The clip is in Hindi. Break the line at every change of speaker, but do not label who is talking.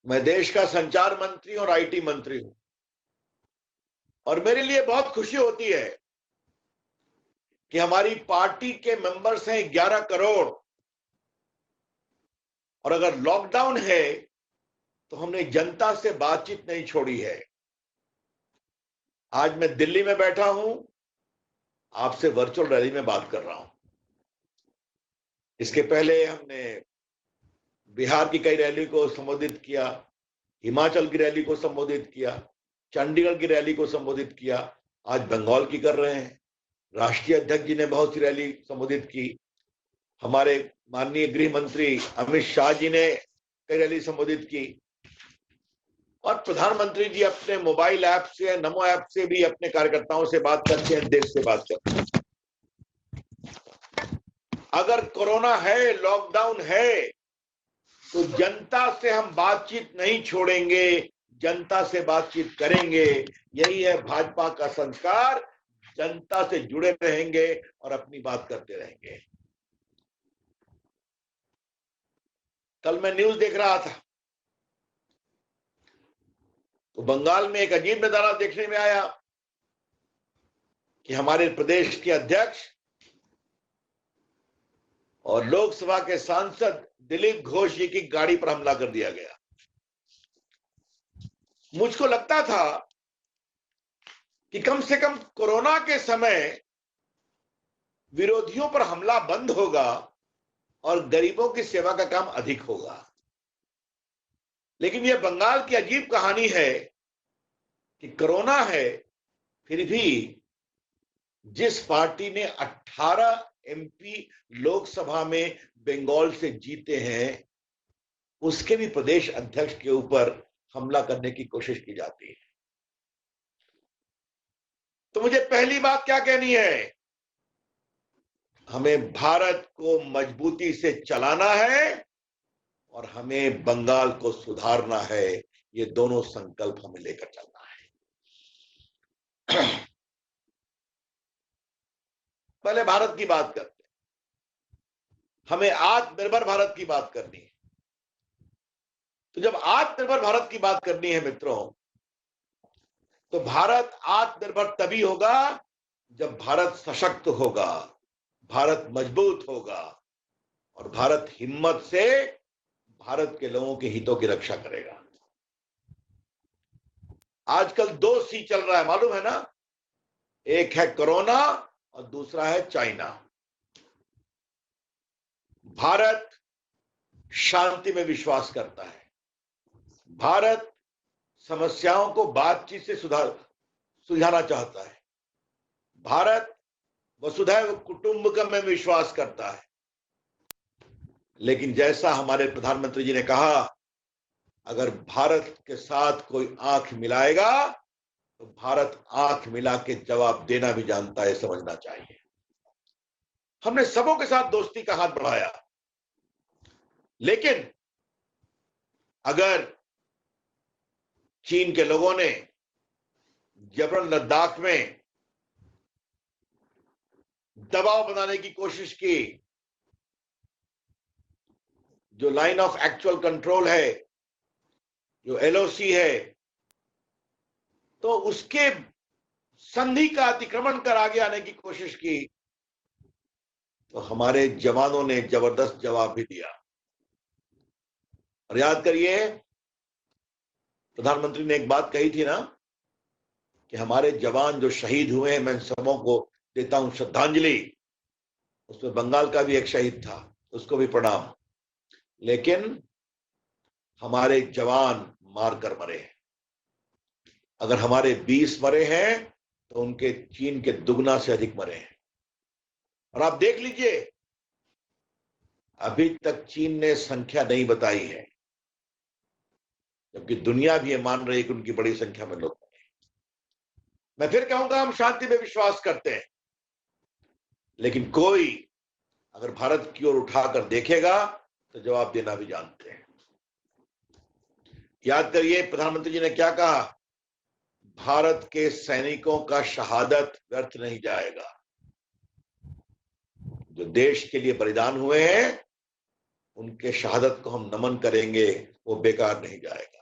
मैं देश का संचार मंत्री और आईटी मंत्री हूं और मेरे लिए बहुत खुशी होती है कि हमारी पार्टी के मेंबर्स हैं 11 करोड़ और अगर लॉकडाउन है तो हमने जनता से बातचीत नहीं छोड़ी है। आज मैं दिल्ली में बैठा हूं, आपसे वर्चुअल रैली में बात कर रहा हूं। इसके पहले हमने बिहार की कई रैली को संबोधित किया, हिमाचल की रैली को संबोधित किया, चंडीगढ़ की रैली को संबोधित किया, आज बंगाल की कर रहे हैं। राष्ट्रीय अध्यक्ष जी ने बहुत सी रैली संबोधित की, हमारे माननीय गृह मंत्री अमित शाह जी ने कई रैली संबोधित की और प्रधानमंत्री जी अपने मोबाइल ऐप से, नमो ऐप से भी अपने कार्यकर्ताओं से बात करते हैं, देश से बात करते हैं। अगर कोरोना है, लॉकडाउन है, तो जनता से हम बातचीत नहीं छोड़ेंगे, जनता से बातचीत करेंगे। यही है भाजपा का संस्कार, जनता से जुड़े रहेंगे और अपनी बात करते रहेंगे। कल मैं न्यूज देख रहा था तो बंगाल में एक अजीब नजारा देखने में आया कि हमारे प्रदेश के अध्यक्ष और लोकसभा के सांसद दिलीप घोष जी की गाड़ी पर हमला कर दिया गया। मुझको लगता था कि कम से कम कोरोना के समय विरोधियों पर हमला बंद होगा और गरीबों की सेवा का काम अधिक होगा, लेकिन यह बंगाल की अजीब कहानी है कि कोरोना है, फिर भी जिस पार्टी ने 18 एमपी लोकसभा में बंगाल से जीते हैं, उसके भी प्रदेश अध्यक्ष के ऊपर हमला करने की कोशिश की जाती है। तो मुझे पहली बात क्या कहनी है, हमें भारत को मजबूती से चलाना है और हमें बंगाल को सुधारना है। ये दोनों संकल्प हमें लेकर चलना है। पहले भारत की बात करते हैं, हमें आत्मनिर्भर भारत की बात करनी है। तो जब आत्मनिर्भर भारत की बात करनी है मित्रों, तो भारत आत्मनिर्भर तभी होगा जब भारत सशक्त होगा, भारत मजबूत होगा और भारत हिम्मत से भारत के लोगों के हितों की रक्षा करेगा। आजकल 2 सी चल रहा है, मालूम है ना? एक है कोरोना और दूसरा है चाइना। भारत शांति में विश्वास करता है, भारत समस्याओं को बातचीत से सुलझाना चाहता है, भारत वसुधैव कुटुंबकम में विश्वास करता है। लेकिन जैसा हमारे प्रधानमंत्री जी ने कहा, अगर भारत के साथ कोई आंख मिलाएगा तो भारत आंख मिला के जवाब देना भी जानता है, समझना चाहिए। हमने सबों के साथ दोस्ती का हाथ बढ़ाया, लेकिन अगर चीन के लोगों ने जबरन लद्दाख में दबाव बनाने की कोशिश की, जो लाइन ऑफ एक्चुअल कंट्रोल है, जो एलओसी है, तो उसके संधि का अतिक्रमण कर आगे आने की कोशिश की, तो हमारे जवानों ने जबरदस्त जवाब भी दिया। और याद करिए, प्रधानमंत्री ने एक बात कही थी ना कि हमारे जवान जो शहीद हुए हैं, मैं सबों को देता हूं श्रद्धांजलि। उसमें बंगाल का भी एक शहीद था, उसको भी प्रणाम। लेकिन हमारे जवान मार कर मरे हैं। अगर हमारे 20 मरे हैं तो उनके चीन के दुगना से अधिक मरे हैं। और आप देख लीजिए, अभी तक चीन ने संख्या नहीं बताई है, जबकि दुनिया भी ये मान रही है कि उनकी बड़ी संख्या में लोग मरे। मैं फिर कहूंगा, हम शांति में विश्वास करते हैं, लेकिन कोई अगर भारत की ओर उठाकर देखेगा तो जवाब देना भी जानते हैं। याद करिए, प्रधानमंत्री जी ने क्या कहा, भारत के सैनिकों का शहादत व्यर्थ नहीं जाएगा। जो देश के लिए बलिदान हुए हैं, उनके शहादत को हम नमन करेंगे, वो बेकार नहीं जाएगा।